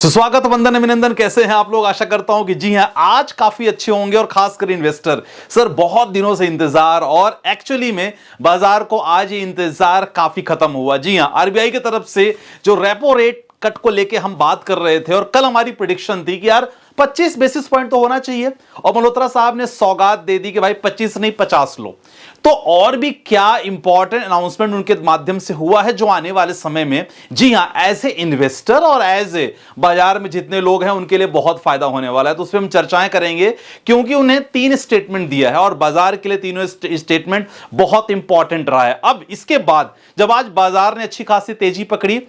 सुस्वागत, वंदन, अभिनंदन। कैसे हैं आप लोग? आशा करता हूं कि जी हां, आज काफी अच्छे होंगे और खासकर इन्वेस्टर सर बहुत दिनों से इंतजार, और एक्चुअली में बाजार को आज ये इंतजार काफी खत्म हुआ। जी हां, आरबीआई की तरफ से जो रेपो रेट कट को लेके हम बात कर रहे थे और कल हमारी प्रेडिक्शन थी कि यार 25 बेसिस पॉइंट तो होना चाहिए, और मल्होत्रा साहब ने सौगात दे दी कि भाई 25 नहीं 50 लो। तो और भी क्या इंपॉर्टेंट अनाउंसमेंट उनके माध्यम से हुआ है जो आने वाले समय में, जी हां, एज ए इन्वेस्टर और एज ए बाजार में जितने लोग हैं उनके लिए बहुत फायदा होने वाला है। तो उस पर हम चर्चाएं करेंगे, क्योंकि उन्हें 3 स्टेटमेंट दिया है और बाजार के लिए तीनों स्टेटमेंट बहुत इंपॉर्टेंट रहा है। अब इसके बाद जब आज बाजार ने अच्छी खासी तेजी पकड़ी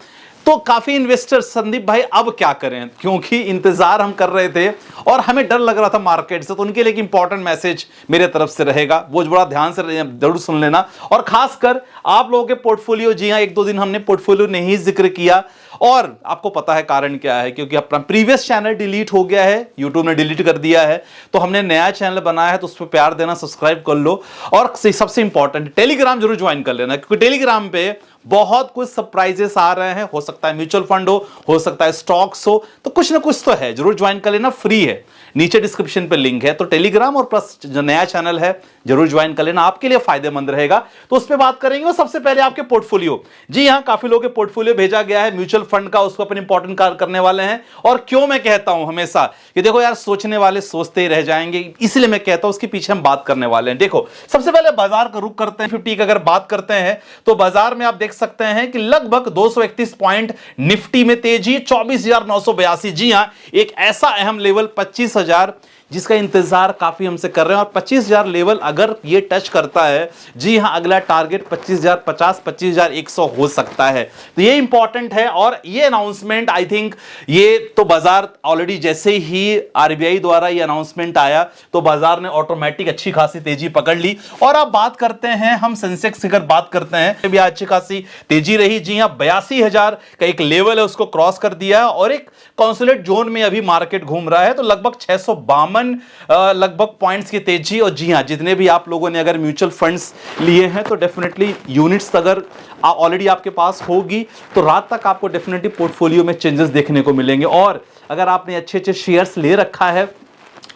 तो काफी इन्वेस्टर्स, संदीप भाई अब क्या करें, क्योंकि इंतजार हम कर रहे थे और हमें डर लग रहा था मार्केट से। तो उनके लिए एक इंपॉर्टेंट मैसेज मेरे तरफ से रहेगा, वो बड़ा ध्यान से जरूर सुन लेना। और खासकर आप लोगों के पोर्टफोलियो, जी हां, 1-2 दिन हमने पोर्टफोलियो नहीं जिक्र किया, और आपको पता है कारण क्या है, क्योंकि अपना प्रीवियस चैनल डिलीट हो गया है, यूट्यूब ने डिलीट कर दिया है। तो हमने नया चैनल बनाया है, तो उस पर प्यार देना, सब्सक्राइब कर लो। और सबसे इंपॉर्टेंट, टेलीग्राम जरूर ज्वाइन कर लेना, क्योंकि टेलीग्राम पे बहुत कुछ सरप्राइजेस आ रहे हैं। हो सकता है म्यूचुअल फंड हो सकता है स्टॉक्स हो, तो कुछ ना कुछ तो है, जरूर ज्वाइन कर लेना, फ्री है, नीचे डिस्क्रिप्शन पे लिंक है। तो टेलीग्राम और प्लस जो नया चैनल है जरूर ज्वाइन कर लेना, आपके लिए फायदेमंद रहेगा। तो उस पर बात करेंगे। और सबसे पहले आपके पोर्टफोलियो, जी हां, काफी लोगों के पोर्टफोलियो भेजा गया है म्यूचुअल फंड का, उसको अपन इंपॉर्टेंट कार्य करने वाले हैं। और क्यों मैं कहता हूं हमेशा कि देखो यार, सोचने वाले सोचते ही रह जाएंगे, इसलिए मैं कहता हूं उसके पीछे हम बात करने वाले हैं। देखो, सबसे पहले बाजार का रुख करते हैं। 50 की अगर बात करते हैं तो बाजार में आप देख सकते हैं कि लगभग 231 पॉइंट निफ्टी में तेजी, 24,982। जी हां, एक ऐसा अहम लेवल 25,000 जिसका इंतजार काफी हमसे कर रहे हैं, और 25,000 लेवल अगर ये टच करता है, जी हां, अगला टारगेट 25,050, 25,100 हो सकता है। तो ये इंपॉर्टेंट है। और ये अनाउंसमेंट, आई थिंक, ये तो बाजार ऑलरेडी जैसे ही आरबीआई द्वारा ये अनाउंसमेंट आया तो बाजार ने ऑटोमेटिक अच्छी खासी तेजी पकड़ ली। और अब बात करते हैं हम सेंसेक्स की, अगर बात करते हैं भी अच्छी खासी तेजी रही। जी हां, 82,000 का एक लेवल है, उसको क्रॉस कर दिया, और एक कॉन्सोलेट जोन में अभी मार्केट घूम रहा है। तो लगभग 652 लगभग पॉइंट्स की तेजी। और जी हां, जितने भी आप लोगों ने अगर म्यूचुअल फंड्स लिए हैं तो डेफिनेटली यूनिट्स अगर ऑलरेडी आपके पास होगी तो रात तक आपको डेफिनेटली पोर्टफोलियो में चेंजेस देखने को मिलेंगे। और अगर आपने अच्छे अच्छे शेयर्स ले रखा है,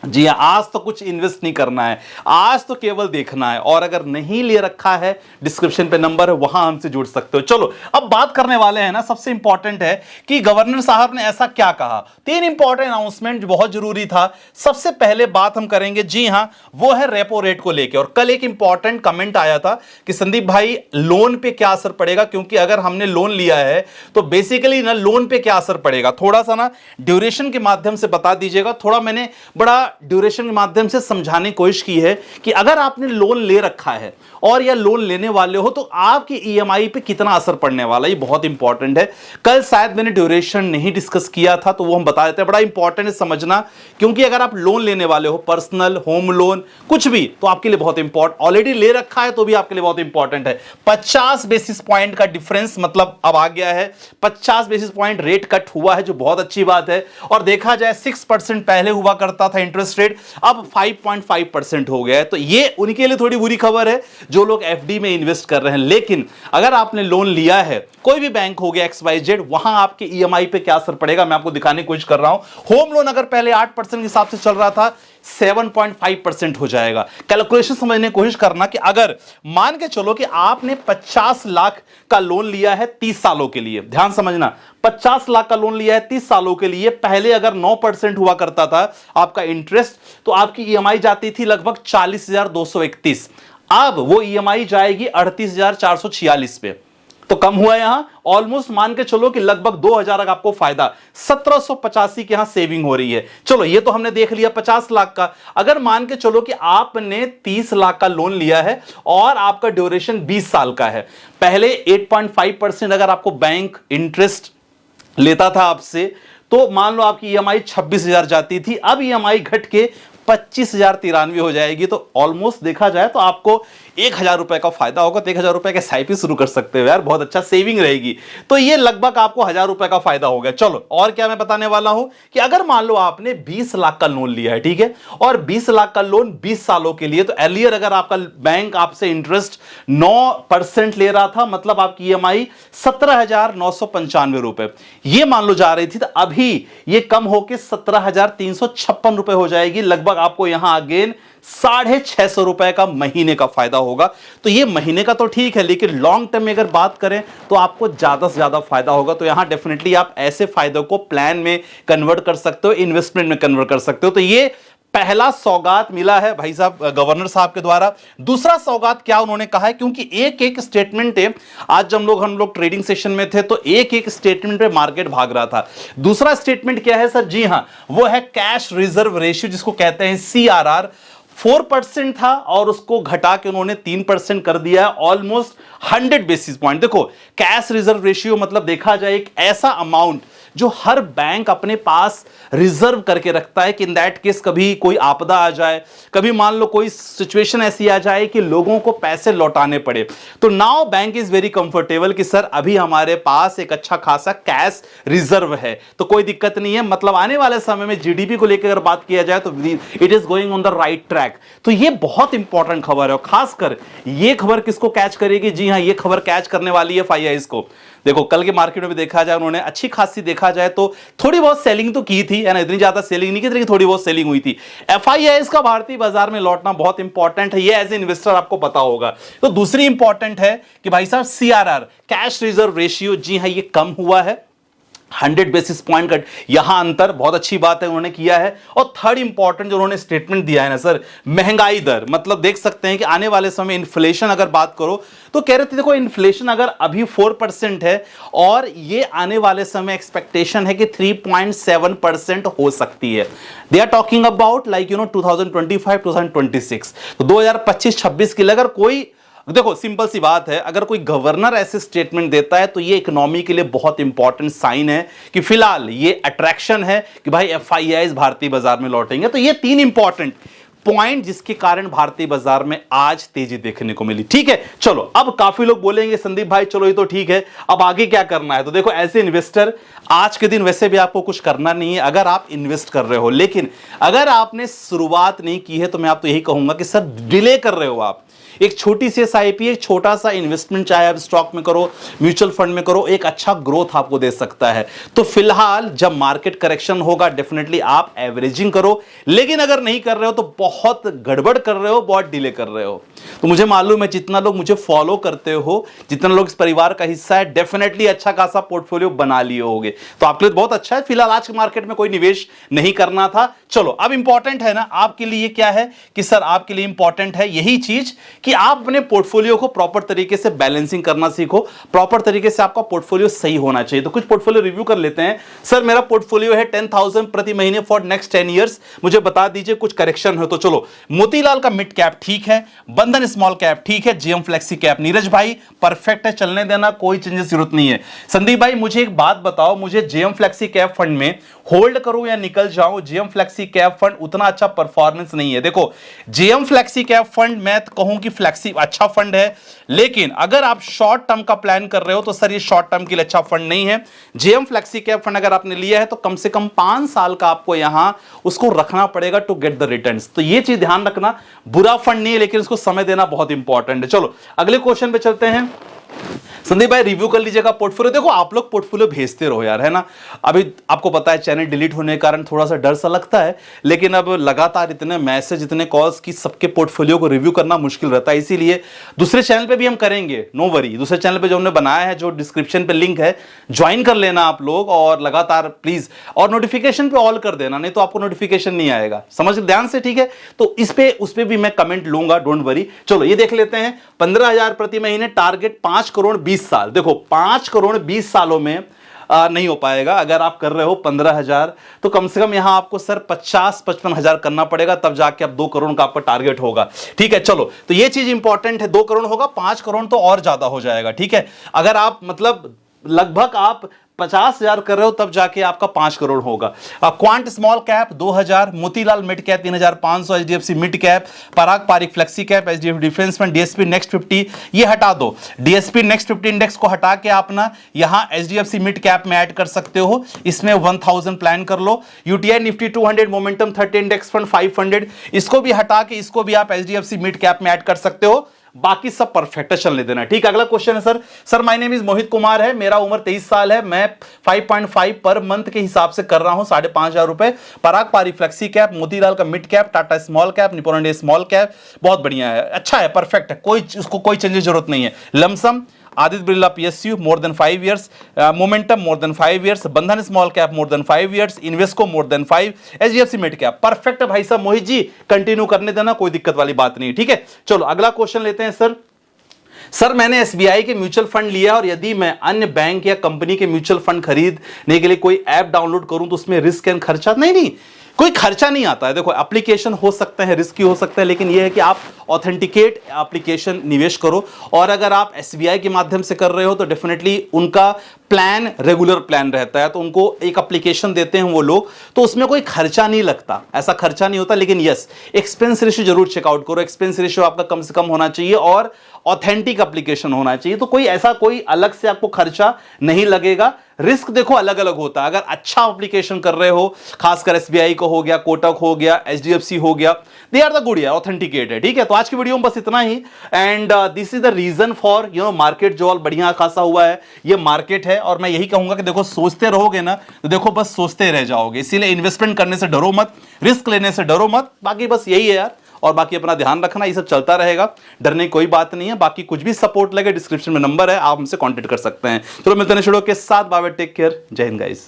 जी हां, आज तो कुछ इन्वेस्ट नहीं करना है, आज तो केवल देखना है। और अगर नहीं ले रखा है, डिस्क्रिप्शन पे नंबर है, वहां हमसे जुड़ सकते हो। चलो अब बात करने वाले हैं ना, सबसे इंपॉर्टेंट है कि गवर्नर साहब ने ऐसा क्या कहा। 3 इंपॉर्टेंट अनाउंसमेंट जो बहुत जरूरी था। सबसे पहले बात हम करेंगे, जी हां, वो है रेपो रेट को लेकर। और कल एक इंपॉर्टेंट कमेंट आया था कि संदीप भाई, लोन पे क्या असर पड़ेगा, क्योंकि अगर हमने लोन लिया है तो बेसिकली ना लोन पे क्या असर पड़ेगा, थोड़ा सा ना ड्यूरेशन के माध्यम से बता दीजिएगा। थोड़ा मैंने बड़ा ड्यूरेशन के माध्यम से समझाने की कोशिश की है कि अगर आपने लोन ले रखा है और या लोन लेने वाले हो तो आपकी ईएमआई पे कितना असर पड़ने वाला है, ये बहुत इंपॉर्टेंट है। कल शायद मैंने ड्यूरेशन नहीं डिस्कस किया था, तो वो हम बता देते हैं। बड़ा इंपॉर्टेंट है समझना, क्योंकि अगर आप लोन लेने वाले हो, पर्सनल, होम लोन, कुछ भी, तो आपके लिए बहुत इंपॉर्टेंट, ऑलरेडी ले रखा है तो भी आपके लिए बहुत इंपॉर्टेंट है। 50 बेसिस पॉइंट का डिफरेंस मतलब अब आ गया है, 50 बेसिस पॉइंट रेट कट हुआ है, जो बहुत अच्छी बात है। और देखा जाए 6% पहले हुआ करता था इंटरेस्ट रेट, अब 5.5% हो गया है। तो ये उनके लिए थोड़ी बुरी खबर है जो लोग एफडी में इन्वेस्ट कर रहे हैं। लेकिन अगर आपने लोन लिया है, कोई भी बैंक हो गया XYZ, वहां आपके ईएमआई पे क्या असर पड़ेगा मैं आपको दिखाने की कोशिश कर रहा हूं। होम लोन अगर पहले 8% के हिसाब से चल रहा था, 7.5% हो जाएगा। कैलकुलेशन समझने की कोशिश करना कि अगर मान के चलो कि आपने 50 लाख का लोन लिया है 30 सालों के लिए, ध्यान समझना, 50 लाख का लोन लिया है 30 सालों के लिए, पहले अगर 9% हुआ करता था आपका इंटरेस्ट, तो आपकी ईएमआई जाती थी लगभग 40,231। अब वो ईएमआई जाएगी 38,446 पे। तो कम हुआ यहां ऑलमोस्ट, मान के चलो कि लगभग 2,000 का आपको फायदा, 1,785 के यहां सेविंग हो रही है। चलो ये तो हमने देख लिया 50 लाख का। अगर मान के चलो कि आपने 30 लाख का लोन लिया है और आपका ड्यूरेशन 20 साल का है, पहले 8.5% अगर आपको बैंक इंटरेस्ट लेता था आपसे, तो मान लो आपकी ईएमआई 26,000 जाती थी, अब ईएमआई घट के 25,093 हो जाएगी। तो ऑलमोस्ट देखा जाए तो आपको 1,000 रुपए का फायदा होगा तो 1,000 रुपए का SIP शुरू कर सकते हो यार, बहुत अच्छा सेविंग रहेगी। तो ये लगभग आपको 1,000 रुपए का फायदा हो गया। चलो और क्या मैं बताने वाला हूं कि अगर मान लो आपने 20 लाख का लोन लिया है, ठीक है, और 20 लाख का लोन 20 सालों के लिए, तो एर्लियर अगर आपका बैंक आपसे इंटरेस्ट 9% ले रहा था, मतलब आपकी EMI 17,995 रुपए ये मान लो जा रही थी, तो अभी ये कम होकर 17,356 रुपए हो जाएगी। लगभग आपको यहां अगेन 650 रुपए का महीने का फायदा होगा। तो ये महीने का तो ठीक है, लेकिन लॉन्ग टर्म में अगर बात करें तो आपको ज्यादा से ज्यादा फायदा होगा। तो यहां डेफिनेटली आप ऐसे फायदों को प्लान में कन्वर्ट कर सकते हो, इन्वेस्टमेंट में कन्वर्ट कर सकते हो। तो ये पहला सौगात मिला है भाई साहब गवर्नर साहब के द्वारा। दूसरा सौगात क्या उन्होंने कहा है, क्योंकि एक एक स्टेटमेंट है, आज जब हम लोग ट्रेडिंग सेशन में थे तो एक एक स्टेटमेंट पे मार्केट भाग रहा था। दूसरा स्टेटमेंट क्या है सर? जी हां, वो है कैश रिजर्व रेशियो, जिसको कहते हैं CRR। 4% था और उसको घटा के उन्होंने 3% कर दिया है, ऑलमोस्ट 100 बेसिस पॉइंट। देखो कैश रिजर्व रेशियो मतलब देखा जाए एक ऐसा अमाउंट जो हर बैंक अपने पास रिजर्व करके रखता है कि इन दैट केस कभी कोई आपदा आ जाए, कभी मान लो कोई सिचुएशन ऐसी आ जाए कि लोगों को पैसे लौटाने पड़े, तो now bank is very comfortable कि सर अभी हमारे पास एक अच्छा खासा कैश रिजर्व है, तो कोई दिक्कत नहीं है। मतलब आने वाले समय में GDP को लेकर अगर बात किया जाए तो it is going on the right track. तो ये बहुत इंपॉर्टेंट खबर है, और खासकर ये खबर किसको कैच करेगी? जी हां, ये खबर कैच करने वाली है FIIs को। देखो कल के मार्केट में भी देखा जाए उन्होंने अच्छी खासी देखा जाए तो थोड़ी बहुत सेलिंग तो की थी, है ना, इतनी ज्यादा सेलिंग नहीं की थी, थोड़ी बहुत सेलिंग हुई थी। FIIs का भारतीय बाजार में लौटना बहुत इंपॉर्टेंट है, ये एज ए इन्वेस्टर आपको पता होगा। तो दूसरी इंपॉर्टेंट है कि भाई साहब CRR कैश रिजर्व रेशियो, जी हां, ये कम हुआ है 100 बेसिस पॉइंट का यहां अंतर, बहुत अच्छी बात है उन्होंने किया है। और थर्ड इंपॉर्टेंट जो उन्होंने स्टेटमेंट दिया है ना सर, महंगाई दर, मतलब देख सकते हैं कि आने वाले समय इन्फ्लेशन अगर बात करो तो कह रहे थे देखो इन्फ्लेशन अगर अभी 4% है और ये आने वाले समय एक्सपेक्टेशन है कि 3.7% हो सकती है। They are talking about like 2025-2026, तो 2025-26 के लिए अगर कोई, देखो सिंपल सी बात है, अगर कोई गवर्नर ऐसे स्टेटमेंट देता है तो ये इकोनॉमी के लिए बहुत इंपॉर्टेंट साइन है कि फिलहाल ये अट्रैक्शन है कि भाई FIIs भारतीय बाजार में लौटेंगे। तो ये 3 इंपॉर्टेंट पॉइंट जिसके कारण भारतीय बाजार में आज तेजी देखने को मिली। ठीक है, चलो अब काफी लोग बोलेंगे संदीप भाई चलो ये तो ठीक है, अब आगे क्या करना है? तो देखो एज ए इन्वेस्टर आज के दिन वैसे भी आपको कुछ करना नहीं है अगर आप इन्वेस्ट कर रहे हो, लेकिन अगर आपने शुरुआत नहीं की है तो मैं आपको यही कहूंगा कि सर डिले कर रहे हो आप। एक छोटी सी SIP, एक छोटा सा इन्वेस्टमेंट, चाहे आप स्टॉक में करो, म्यूचुअल फंड में करो, एक अच्छा ग्रोथ आपको दे सकता है। तो फिलहाल जब मार्केट करेक्शन होगा डेफिनेटली आप एवरेजिंग करो, लेकिन अगर नहीं कर रहे हो तो बहुत गड़बड़ कर रहे हो, बहुत डिले कर रहे हो। तो मुझे मालूम है जितना लोग मुझे फॉलो करते हो, जितना लोग इस परिवार का हिस्सा है, डेफिनेटली अच्छा खासा पोर्टफोलियो बना लिए होगे, तो आपके लिए बहुत अच्छा है। फिलहाल आज के मार्केट में कोई निवेश नहीं करना था। चलो अब इंपॉर्टेंट है ना आपके लिए क्या है कि सर आपके लिए इंपॉर्टेंट है यही चीज कि आप अपने पोर्टफोलियो को प्रॉपर तरीके से बैलेंसिंग करना सीखो, प्रॉपर तरीके से आपका पोर्टफोलियो सही होना चाहिए। तो कुछ पोर्टफोलियो रिव्यू कर लेते हैं। सर मेरा पोर्टफोलियो है 10,000 प्रति महीने फॉर नेक्स्ट 10 इयर्स, मुझे बता दीजिए कुछ करेक्शन हो तो। चलो मोतीलाल का मिड कैप ठीक है, बंधन स्मॉल कैप ठीक है, GM फ्लेक्सी कैप, नीरज भाई परफेक्ट है, चलने देना, कोई चेंजेस जरूरत नहीं है। संदीप भाई मुझे एक बात बताओ, मुझे GM फ्लेक्सी कैप फंड में होल्ड करूं या निकल जाऊं? GM फ्लेक्सी कैप फंड उतना अच्छा परफॉर्मेंस नहीं है। देखो GM फ्लेक्सी कैप फंड मैं कहूं कि फ्लेक्सी अच्छा फंड है, लेकिन अगर आप शॉर्ट टर्म का प्लान कर रहे हो तो सर ये शॉर्ट टर्म के लिए अच्छा फंड नहीं है। GM फ्लेक्सी कैप फंड अगर आपने लिया है तो कम से कम 5 साल का आपको यहां उसको रखना पड़ेगा टू गेट द रिटर्न्स। तो ये चीज ध्यान रखना, बुरा फंड नहीं है लेकिन उसको समय देना बहुत इंपॉर्टेंट है। चलो अगले क्वेश्चन पे चलते हैं। संदीप भाई रिव्यू कर लीजिएगा पोर्टफोलियो। देखो आप लोग पोर्टफोलियो भेजते रहो यार, है ना। अभी आपको पता है चैनल डिलीट होने के कारण थोड़ा सा डर सा लगता है, लेकिन अब लगातार इतने मैसेज, इतने कॉल्स की सबके पोर्टफोलियो को रिव्यू करना मुश्किल रहता है, इसीलिए दूसरे चैनल पे भी हम करेंगे, नो वरी। दूसरे चैनल पे जो हमने बनाया है, जो डिस्क्रिप्शन पे लिंक है, ज्वाइन कर लेना आप लोग और लगातार प्लीज, और नोटिफिकेशन पे ऑल कर देना, नहीं तो आपको नोटिफिकेशन नहीं आएगा, समझ ध्यान से, ठीक है। तो इस पे भी मैं कमेंट लूंगा, डोंट वरी। चलो ये देख लेते हैं, 15,000 प्रति महीने टारगेट, 5 करोड़ 20 साल। देखो 5 करोड़ 20 सालों में नहीं हो पाएगा। अगर आप कर रहे हो 15,000 तो कम से कम यहां आपको सर 50-55,000 करना पड़ेगा, तब जाके आप 2 करोड़ का आपका टारगेट होगा, ठीक है। चलो तो ये चीज इंपॉर्टेंट है, 2 करोड़ होगा, 5 करोड़ तो और ज्यादा हो जाएगा, ठीक है। अगर आप मतलब लगभग आप 50,000 कर रहे हो तब जाके आपका 5 करोड़ होगा। Quant small cap 2000, Motilal mid cap 3500, HDFC mid cap, Parag Parikh flexi cap, HDFC defence fund, DSP next 50, ये हटा दो। डीएसपी नेक्स्ट 50 इंडेक्स को हटा के आप ना यहां एचडीएफसी मिड कैप में ऐड कर सकते हो, इसमें 1000 प्लान कर लो। UTI Nifty 200, momentum 30 index fund 500, इसको भी हटा के इसको भी आप एचडीएफसी मिड कैप में ऐड कर सकते हो। बाकी सब परफेक्ट है, चलने देना। ठीक, अगला क्वेश्चन है sir my name is Mohit Kumar है, मेरा उम्र 23 साल है, मैं 5.5 पर मंथ के हिसाब से कर रहा हूं 5,500 रुपए। पराग पारी फ्लेक्सी कैप, मोतीलाल का mid cap, Tata small cap, Nippon India small cap, बहुत बढ़िया है, अच्छा है, परफेक्ट है, उसको कोई चेंज की जरूरत नहीं है। Lump sum Aditya Birla PSU more than 5 years, momentum more than 5 years, Bandhan small cap more than 5 years, Invesco more than 5, HDFC mid cap, perfect है भाई साहब। मोहित जी कंटिन्यू करने देना, कोई दिक्कत वाली बात नहीं। ठीक है, चलो अगला क्वेश्चन लेते हैं सर मैंने एसबीआई के म्यूचुअल फंड लिया और यदि मैं अन्य बैंक या कंपनी के म्यूचुअल फंड खरीदने के लिए कोई ऐप डाउनलोड करूं तो उसमें रिस्क एंड खर्चा नहीं, कोई खर्चा नहीं आता है। देखो एप्लीकेशन हो सकते हैं, रिस्की हो सकते हैं, लेकिन यह है कि आप ऑथेंटिकेट एप्लीकेशन निवेश करो। और अगर आप एसबीआई के माध्यम से कर रहे हो तो डेफिनेटली उनका प्लान रेगुलर प्लान रहता है, तो उनको एक एप्लीकेशन देते हैं वो लोग, तो उसमें कोई खर्चा नहीं लगता, ऐसा खर्चा नहीं होता। लेकिन यस, एक्सपेंस रेशियो जरूर चेकआउट करो, एक्सपेंस रेशियो आपका कम से कम होना चाहिए और ऑथेंटिक एप्लीकेशन होना चाहिए, तो कोई अलग से आपको खर्चा नहीं लगेगा। रिस्क देखो अलग अलग होता है, अगर अच्छा एप्लीकेशन कर रहे हो, खासकर एसबीआई को हो गया, कोटक हो गया, एचडीएफसी हो गया, दे आर द गुड यार, ऑथेंटिकेट है। ठीक है, तो आज की वीडियो में बस इतना ही, and this is the reason for market जो और बढ़िया खासा हुआ है, ये मार्केट है। और मैं यही कहूंगा कि देखो सोचते रहोगे ना तो देखो बस सोचते रह जाओगे, इसीलिए इन्वेस्टमेंट करने से डरो मत, रिस्क लेने से डरो मत, बाकी बस यही है यार। और बाकी अपना ध्यान रखना, ये सब चलता रहेगा, डरने की कोई बात नहीं है। बाकी कुछ भी सपोर्ट लगे डिस्क्रिप्शन में नंबर है, आप हमसे कांटेक्ट कर सकते हैं। चलो मिलते हैं वीडियो के साथ, बाय बाय, टेक केयर, जय हिंद गाइस।